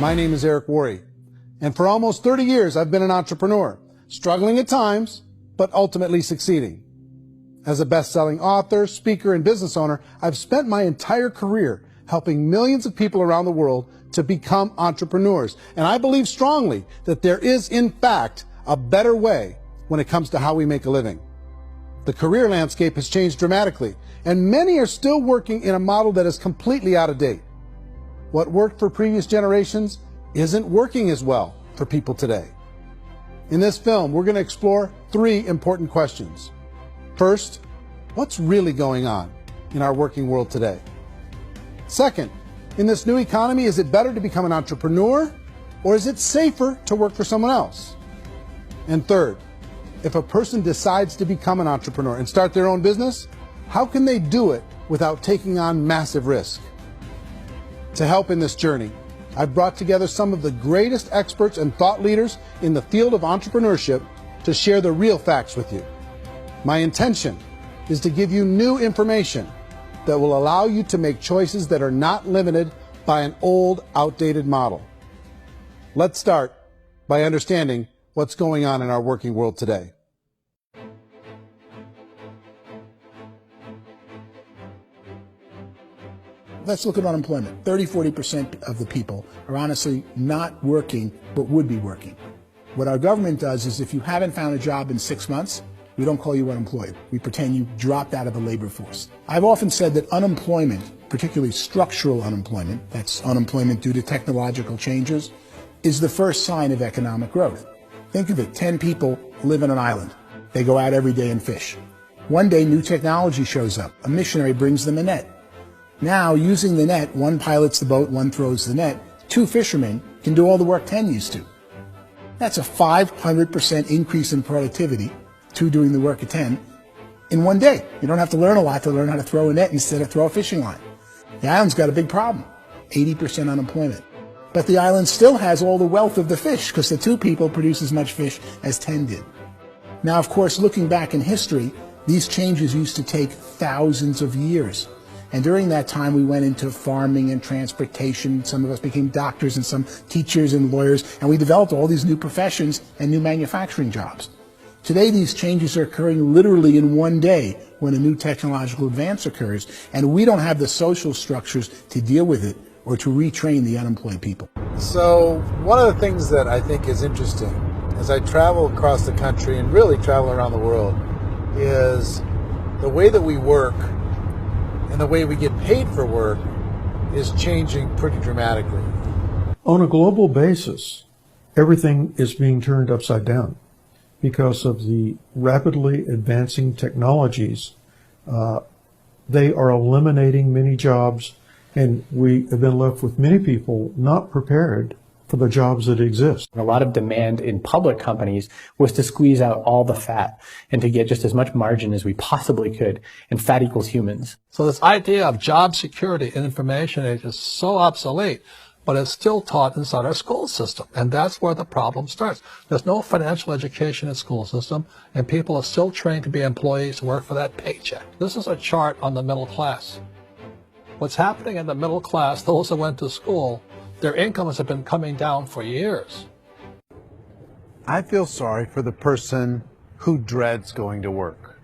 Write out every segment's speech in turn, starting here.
My name is Eric Worre, and for almost 30 years I've been an entrepreneur, struggling at times, but ultimately succeeding. As a best-selling author, speaker, and business owner, I've spent my entire career helping millions of people around the world to become entrepreneurs. And I believe strongly that there is, in fact, a better way when it comes to how we make a living. The career landscape has changed dramatically, and many are still working in a model that is completely out of date. What worked for previous generations isn't working as well for people today. In this film, we're going to explore 3 important questions. First, what's really going on in our working world today? Second, in this new economy, is it better to become an entrepreneur, or is it safer to work for someone else? And third, if a person decides to become an entrepreneur and start their own business, how can they do it without taking on massive risk? To help in this journey, I've brought together some of the greatest experts and thought leaders in the field of entrepreneurship to share the real facts with you. My intention is to give you new information that will allow you to make choices that are not limited by an old, outdated model. Let's start by understanding what's going on in our working world today. Let's look at unemployment. 30–40% of the people are honestly not working, but would be working. What our government does is if you haven't found a job in 6 months, we don't call you unemployed. We pretend you dropped out of the labor force. I've often said that unemployment, particularly structural unemployment, that's unemployment due to technological changes, is the first sign of economic growth. Think of it, 10 people live on an island. They go out every day and fish. One day, new technology shows up. A missionary brings them a net. Now, using the net, one pilots the boat, one throws the net. 2 fishermen can do all the work 10 used to. That's a 500% increase in productivity, 2 doing the work of 10, in one day. You don't have to learn a lot to learn how to throw a net instead of throw a fishing line. The island's got a big problem, 80% unemployment. But the island still has all the wealth of the fish because the 2 people produce as much fish as 10 did. Now, of course, looking back in history, these changes used to take thousands of years. And during that time, we went into farming and transportation. Some of us became doctors and some teachers and lawyers, and we developed all these new professions and new manufacturing jobs. Today, these changes are occurring literally in one day when a new technological advance occurs, and we don't have the social structures to deal with it or to retrain the unemployed people. So one of the things that I think is interesting as I travel across the country and really travel around the world is the way that we work and the way we get paid for work is changing pretty dramatically. On a global basis, everything is being turned upside down because of the rapidly advancing technologies. They are eliminating many jobs, and we have been left with many people not prepared for the jobs that exist. A lot of demand in public companies was to squeeze out all the fat and to get just as much margin as we possibly could, and fat equals humans. So this idea of job security in information age is so obsolete, but it's still taught inside our school system, and that's where the problem starts. There's no financial education in the school system, and people are still trained to be employees to work for that paycheck. This is a chart on the middle class. What's happening in the middle class, those that went to school, their incomes have been coming down for years. I feel sorry for the person who dreads going to work,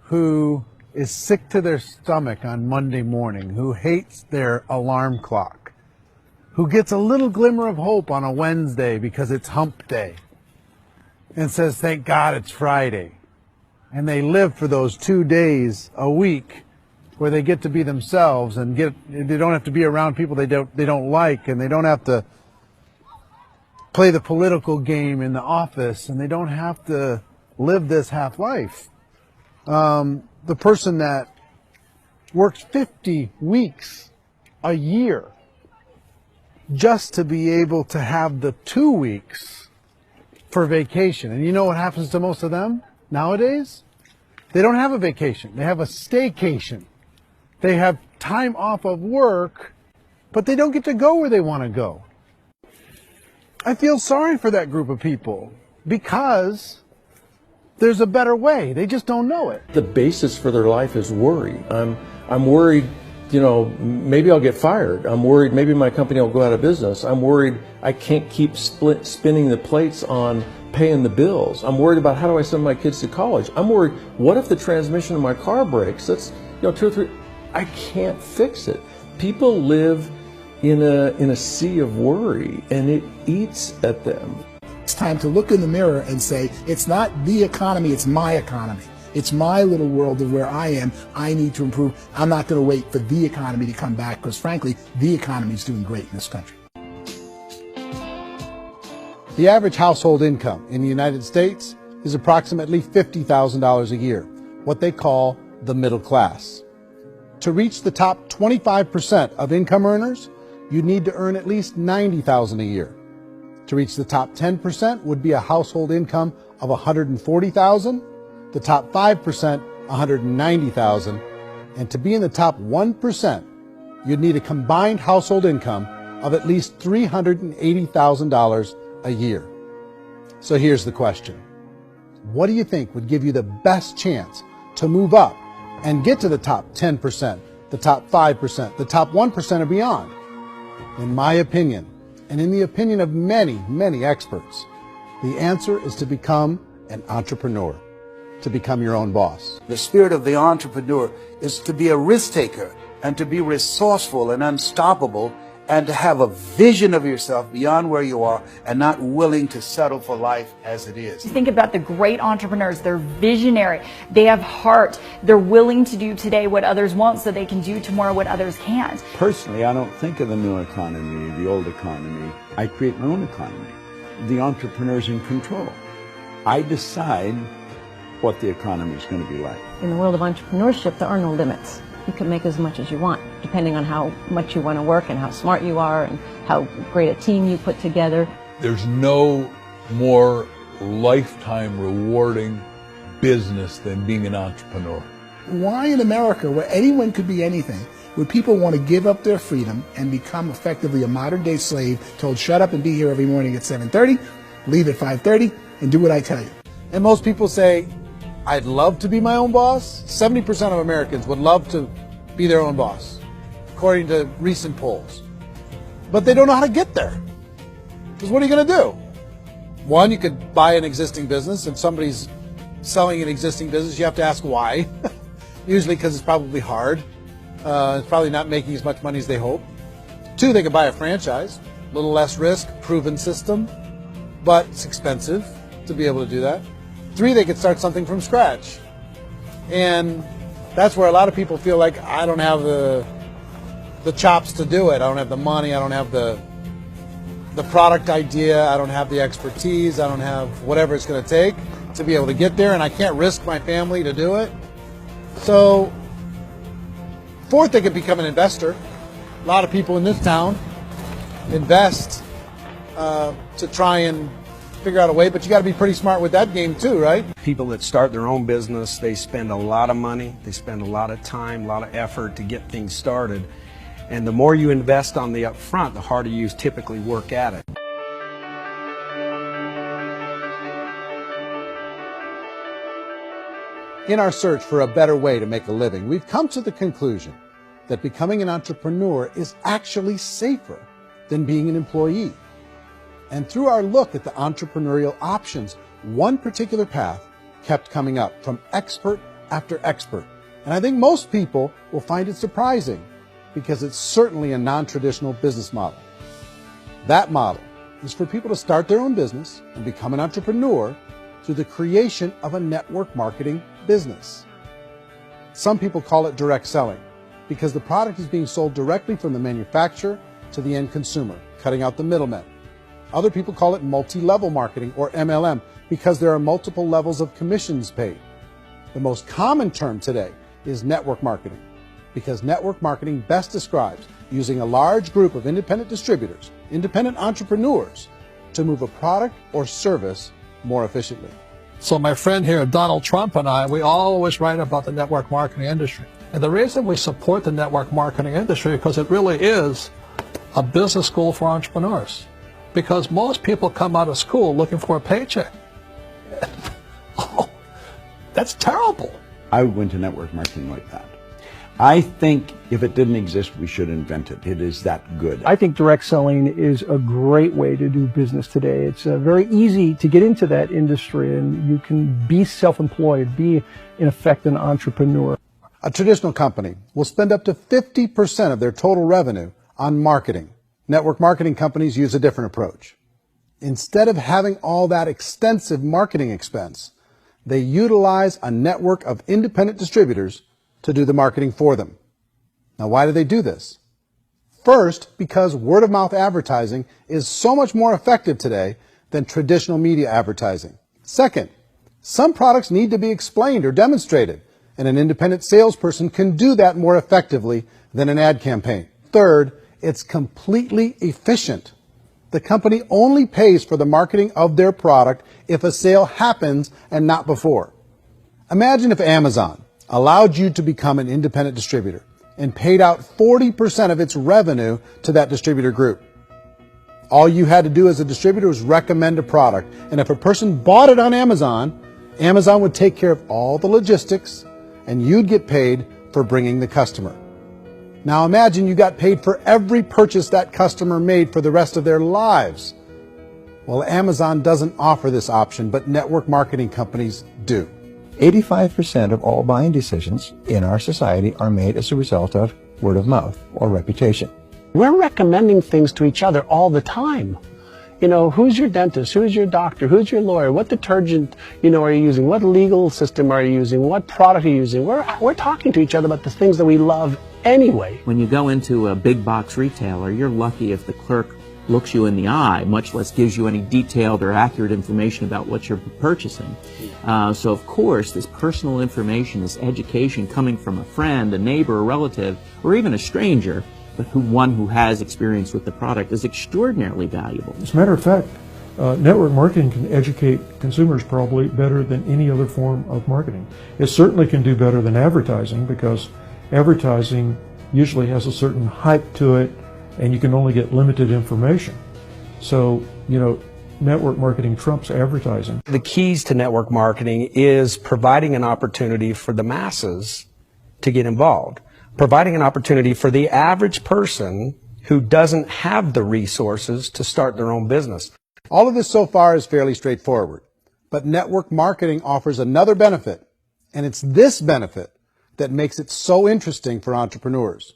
who is sick to their stomach on Monday morning, who hates their alarm clock, who gets a little glimmer of hope on a Wednesday because it's hump day and says, thank God it's Friday. And they live for those 2 days a week where they get to be themselves and they don't have to be around people they don't like, and they don't have to play the political game in the office, and they don't have to live this half life. The person that works 50 weeks a year just to be able to have the 2 weeks for vacation. And you know what happens to most of them nowadays? They don't have a vacation. They have a staycation. They have time off of work, but they don't get to go where they want to go. I feel sorry for that group of people because there's a better way. They just don't know it. The basis for their life is worry. I'm worried you know, maybe I'll get fired. I'm worried maybe my company will go out of business. I'm worried I can't keep spinning the plates on paying the bills. I'm worried about how do I send my kids to college. I'm worried, what if the transmission of my car breaks? That's, you know, 2 or 3, I can't fix it. People live in a sea of worry, and it eats at them. It's time to look in the mirror and say, it's not the economy, it's my economy. It's my little world of where I am. I need to improve. I'm not going to wait for the economy to come back, because frankly, the economy is doing great in this country. The average household income in the United States is approximately $50,000 a year, what they call the middle class. To reach the top 25% of income earners, you'd need to earn at least $90,000 a year. To reach the top 10% would be a household income of $140,000, the top 5%, $190,000, and to be in the top 1%, you'd need a combined household income of at least $380,000 a year. So here's the question. What do you think would give you the best chance to move up and get to the top 10%, the top 5%, the top 1% or beyond? In my opinion, and in the opinion of many, many experts, the answer is to become an entrepreneur, to become your own boss. The spirit of the entrepreneur is to be a risk taker and to be resourceful and unstoppable, and to have a vision of yourself beyond where you are and not willing to settle for life as it is. Think about the great entrepreneurs. They're visionary. They have heart. They're willing to do today what others won't so they can do tomorrow what others can't. Personally, I don't think of the new economy, the old economy. I create my own economy. The entrepreneur's in control. I decide what the economy is going to be like. In the world of entrepreneurship, there are no limits. You can make as much as you want, depending on how much you want to work and how smart you are and how great a team you put together. There's no more lifetime rewarding business than being an entrepreneur. Why in America, where anyone could be anything, would people want to give up their freedom and become effectively a modern-day slave, told shut up and be here every morning at 7:30, leave at 5:30, and do what I tell you? And most people say, I'd love to be my own boss. 70% of Americans would love to be their own boss, according to recent polls. But they don't know how to get there. Because what are you going to do? One, you could buy an existing business. If somebody's selling an existing business, you have to ask why. Usually because it's probably hard. It's probably not making as much money as they hope. Two, they could buy a franchise. A little less risk, proven system, but it's expensive to be able to do that. Three, they could start something from scratch. And that's where a lot of people feel like, I don't have the chops to do it. I don't have the money. I don't have the product idea. I don't have the expertise. I don't have whatever it's going to take to be able to get there, and I can't risk my family to do it. So, fourth, they could become an investor. A lot of people in this town invest to try and figure out a way, but you got to be pretty smart with that game too, right? People that start their own business, they spend a lot of money, they spend a lot of time, a lot of effort to get things started. And the more you invest on the upfront, the harder you typically work at it. In our search for a better way to make a living, we've come to the conclusion that becoming an entrepreneur is actually safer than being an employee. And through our look at the entrepreneurial options, one particular path kept coming up from expert after expert. And I think most people will find it surprising because it's certainly a non-traditional business model. That model is for people to start their own business and become an entrepreneur through the creation of a network marketing business. Some people call it direct selling because the product is being sold directly from the manufacturer to the end consumer, cutting out the middlemen. Other people call it multi-level marketing, or MLM, because there are multiple levels of commissions paid. The most common term today is network marketing, because network marketing best describes using a large group of independent distributors, independent entrepreneurs, to move a product or service more efficiently. So my friend here, Donald Trump, and I, we always write about the network marketing industry. And the reason we support the network marketing industry is because it really is a business school for entrepreneurs. Because most people come out of school looking for a paycheck. Oh, that's terrible. I went to network marketing like that. I think if it didn't exist, we should invent it. It is that good. I think direct selling is a great way to do business today. It's very easy to get into that industry, and you can be self-employed, be, in effect, an entrepreneur. A traditional company will spend up to 50% of their total revenue on marketing. Network marketing companies use a different approach. Instead of having all that extensive marketing expense, they utilize a network of independent distributors to do the marketing for them. Now, why do they do this? First, because word-of-mouth advertising is so much more effective today than traditional media advertising. Second, some products need to be explained or demonstrated, and an independent salesperson can do that more effectively than an ad campaign. Third, it's completely efficient. The company only pays for the marketing of their product if a sale happens and not before. Imagine if Amazon allowed you to become an independent distributor and paid out 40% of its revenue to that distributor group. All you had to do as a distributor was recommend a product, and if a person bought it on Amazon, Amazon would take care of all the logistics, and you'd get paid for bringing the customer. Now imagine you got paid for every purchase that customer made for the rest of their lives. Well, Amazon doesn't offer this option, but network marketing companies do. 85% of all buying decisions in our society are made as a result of word of mouth or reputation. We're recommending things to each other all the time. You know, who's your dentist? Who's your doctor? Who's your lawyer? What detergent, are you using? What legal system are you using? What product are you using? We're talking to each other about the things that we love anyway. When you go into a big box retailer, you're lucky if the clerk looks you in the eye, much less gives you any detailed or accurate information about what you're purchasing. So of course, this personal information, this education coming from a friend, a neighbor, a relative, or even a stranger, but one who has experience with the product is extraordinarily valuable. As a matter of fact, network marketing can educate consumers probably better than any other form of marketing. It certainly can do better than advertising, because advertising usually has a certain hype to it, and you can only get limited information. So, network marketing trumps advertising. The keys to network marketing is providing an opportunity for the masses to get involved, providing an opportunity for the average person who doesn't have the resources to start their own business. All of this so far is fairly straightforward, but network marketing offers another benefit, and it's this benefit that makes it so interesting for entrepreneurs.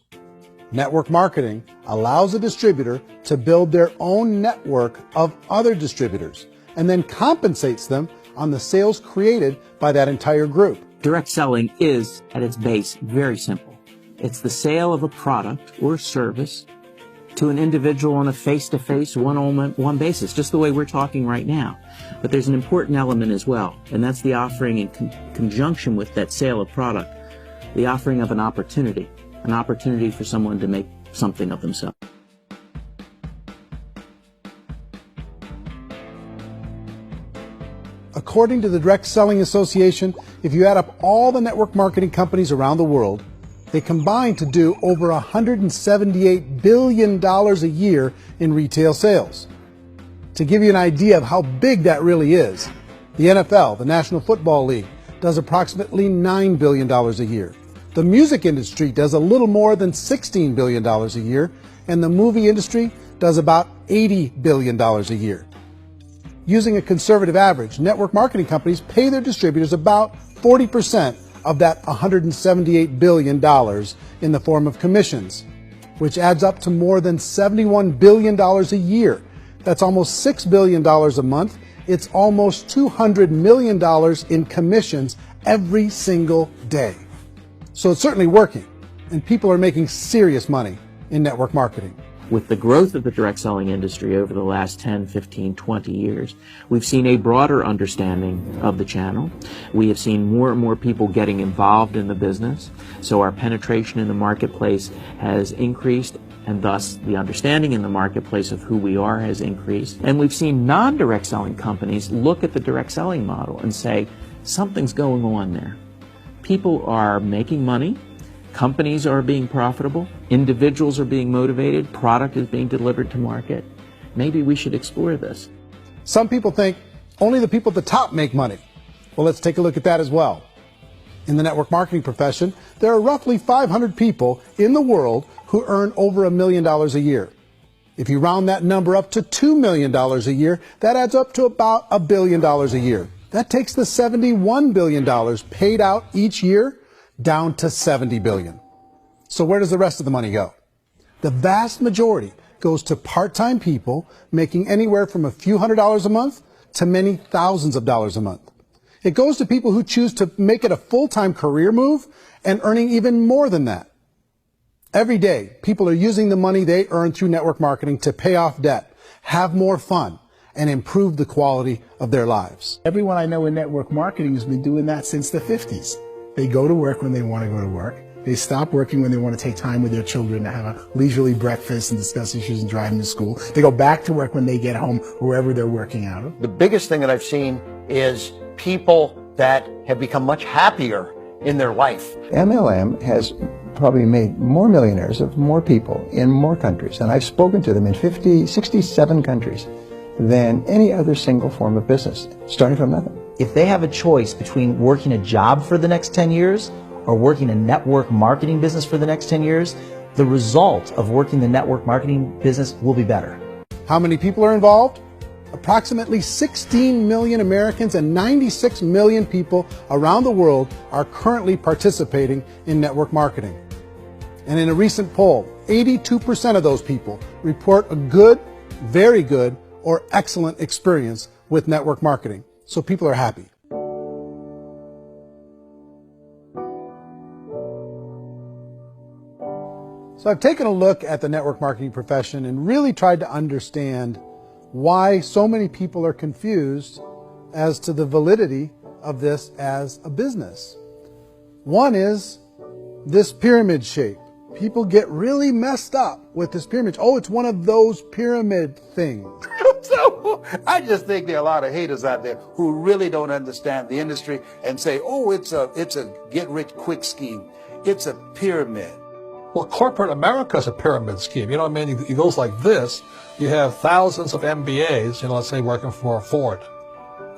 Network marketing allows a distributor to build their own network of other distributors and then compensates them on the sales created by that entire group. Direct selling is, at its base, very simple. It's the sale of a product or service to an individual on a face-to-face, one-on-one basis, just the way we're talking right now. But there's an important element as well, and that's the offering in conjunction with that sale of product, the offering of an opportunity for someone to make something of themselves. According to the Direct Selling Association, if you add up all the network marketing companies around the world, they combine to do over $178 billion a year in retail sales. To give you an idea of how big that really is, the NFL, the National Football League, does approximately $9 billion a year. The music industry does a little more than $16 billion a year, and the movie industry does about $80 billion a year. Using a conservative average, network marketing companies pay their distributors about 40% of that $178 billion in the form of commissions, which adds up to more than $71 billion a year. That's almost $6 billion a month. It's almost $200 million in commissions every single day. So it's certainly working, and people are making serious money in network marketing. With the growth of the direct selling industry over the last 10, 15, 20 years, we've seen a broader understanding of the channel. We have seen more and more people getting involved in the business, so our penetration in the marketplace has increased, and thus the understanding in the marketplace of who we are has increased. And we've seen non-direct selling companies look at the direct selling model and say, something's going on there. People are making money, companies are being profitable, individuals are being motivated, product is being delivered to market. Maybe we should explore this. Some people think only the people at the top make money. Well, let's take a look at that as well. In the network marketing profession, there are roughly 500 people in the world who earn over $1 million a year. If you round that number up to $2 million a year, that adds up to about $1 billion a year. That takes the $71 billion paid out each year down to $70 billion. So where does the rest of the money go? The vast majority goes to part-time people making anywhere from a few $100s a month to many thousands of dollars a month. It goes to people who choose to make it a full-time career move and earning even more than that. Every day, people are using the money they earn through network marketing to pay off debt, have more fun, and improve the quality of their lives. Everyone I know in network marketing has been doing that since the 50s. They go to work when they want to go to work. They stop working when they want to take time with their children to have a leisurely breakfast and discuss issues and drive them to school. They go back to work when they get home, wherever they're working out of. The biggest thing that I've seen is people that have become much happier in their life. MLM has probably made more millionaires of more people in more countries, and I've spoken to them in 67 countries, than any other single form of business, starting from nothing. If they have a choice between working a job for the next 10 years or working a network marketing business for the next 10 years, the result of working the network marketing business will be better. How many people are involved? Approximately 16 million Americans and 96 million people around the world are currently participating in network marketing. And in a recent poll, 82% of those people report a good, very good, or excellent experience with network marketing. So people are happy. So I've taken a look at the network marketing profession and really tried to understand why so many people are confused as to the validity of this as a business. One is this pyramid shape. People get really messed up with this pyramid. Oh, it's one of those pyramid things. So I just think there are a lot of haters out there who really don't understand the industry and say, oh, it's a get-rich-quick scheme. It's a pyramid. Well, corporate America is a pyramid scheme. You know what I mean? It goes like this. You have thousands of MBAs, let's say working for Ford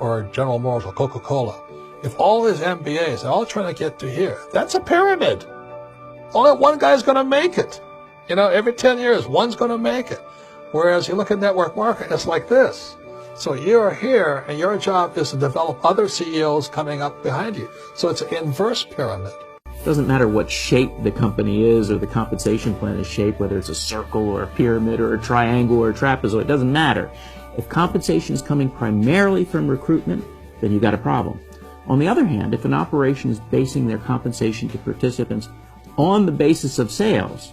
or General Motors or Coca-Cola. If all these MBAs are all trying to get to here, that's a pyramid. Only one guy's going to make it. Every 10 years, one's going to make it. Whereas you look at network marketing, it's like this. So you're here, and your job is to develop other CEOs coming up behind you. So it's an inverse pyramid. It doesn't matter what shape the company is or the compensation plan is shaped, whether it's a circle or a pyramid or a triangle or a trapezoid, it doesn't matter. If compensation is coming primarily from recruitment, then you've got a problem. On the other hand, if an operation is basing their compensation to participants on the basis of sales,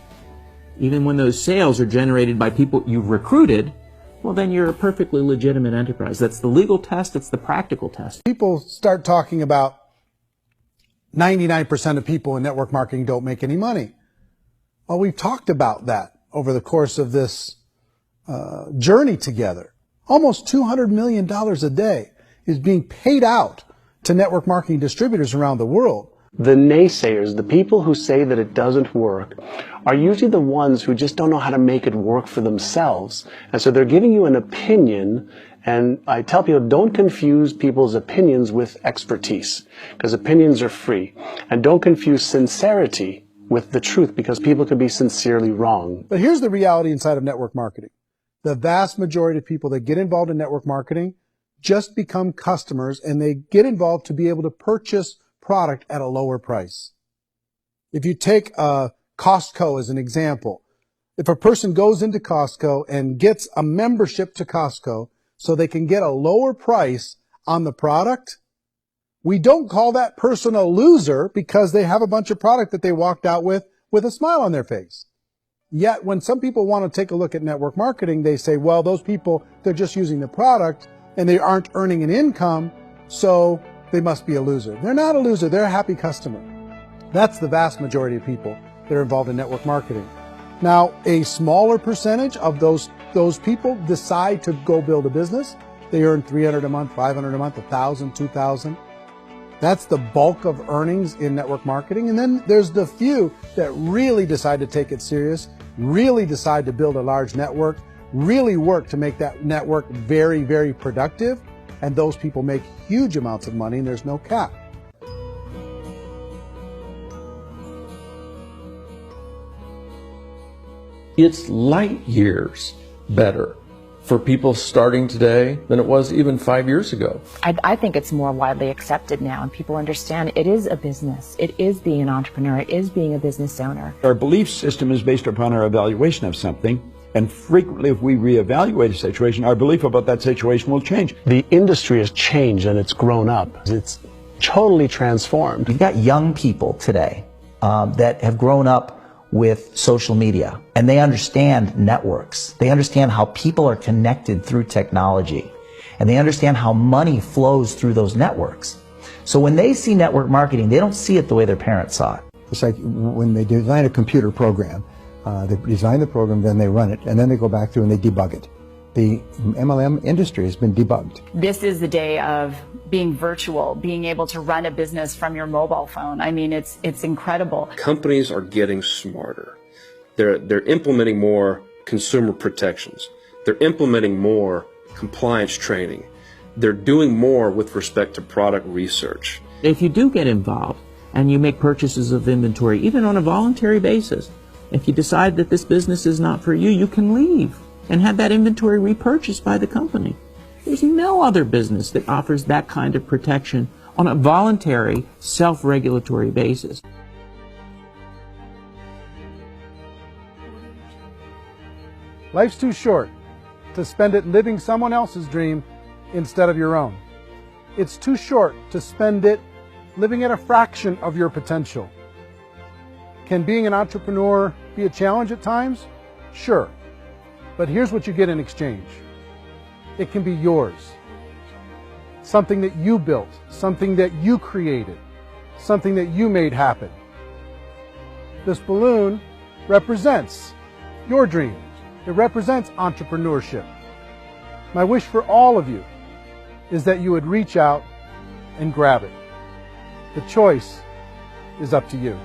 even when those sales are generated by people you've recruited, well, then you're a perfectly legitimate enterprise. That's the legal test. It's the practical test. People start talking about 99% of people in network marketing don't make any money. Well, we've talked about that over the course of this journey together. Almost $200 million a day is being paid out to network marketing distributors around the world. The naysayers, the people who say that it doesn't work, are usually the ones who just don't know how to make it work for themselves. And so they're giving you an opinion, and I tell people, don't confuse people's opinions with expertise, because opinions are free. And don't confuse sincerity with the truth, because people can be sincerely wrong. But here's the reality inside of network marketing. The vast majority of people that get involved in network marketing just become customers, and they get involved to be able to purchase product at a lower price. If you take Costco as an example, if a person goes into Costco and gets a membership to Costco so they can get a lower price on the product, we don't call that person a loser because they have a bunch of product that they walked out with a smile on their face. Yet when some people want to take a look at network marketing, they say, well, those people, they're just using the product and they aren't earning an income, so they must be a loser. They're not a loser. They're a happy customer. That's the vast majority of people that are involved in network marketing. Now, a smaller percentage of those people decide to go build a business. They earn $300 a month, $500 a month, $1,000, $2,000. That's the bulk of earnings in network marketing. And then there's the few that really decide to take it serious, really decide to build a large network, really work to make that network very, very productive. And those people make huge amounts of money, and there's no cap. It's light years better for people starting today than it was even 5 years ago. I think it's more widely accepted now, and people understand it is a business. It is being an entrepreneur. It is being a business owner. Our belief system is based upon our evaluation of something, and frequently if we reevaluate a situation, our belief about that situation will change. The industry has changed and it's grown up. It's totally transformed. You've got young people today that have grown up with social media, and they understand networks. They understand how people are connected through technology, and they understand how money flows through those networks. So when they see network marketing, they don't see it the way their parents saw it. It's like when they design a computer program, they design the program, then they run it, and then they go back through and they debug it. The MLM industry has been debugged. This is the day of being virtual, being able to run a business from your mobile phone. I mean, it's incredible. Companies are getting smarter. They're implementing more consumer protections. They're implementing more compliance training. They're doing more with respect to product research. If you do get involved and you make purchases of inventory, even on a voluntary basis, if you decide that this business is not for you, you can leave and have that inventory repurchased by the company. There's no other business that offers that kind of protection on a voluntary, self-regulatory basis. Life's too short to spend it living someone else's dream instead of your own. It's too short to spend it living at a fraction of your potential. Can being an entrepreneur be a challenge at times? Sure. But here's what you get in exchange. It can be yours. Something that you built, something that you created, something that you made happen. This balloon represents your dream. It represents entrepreneurship. My wish for all of you is that you would reach out and grab it. The choice is up to you.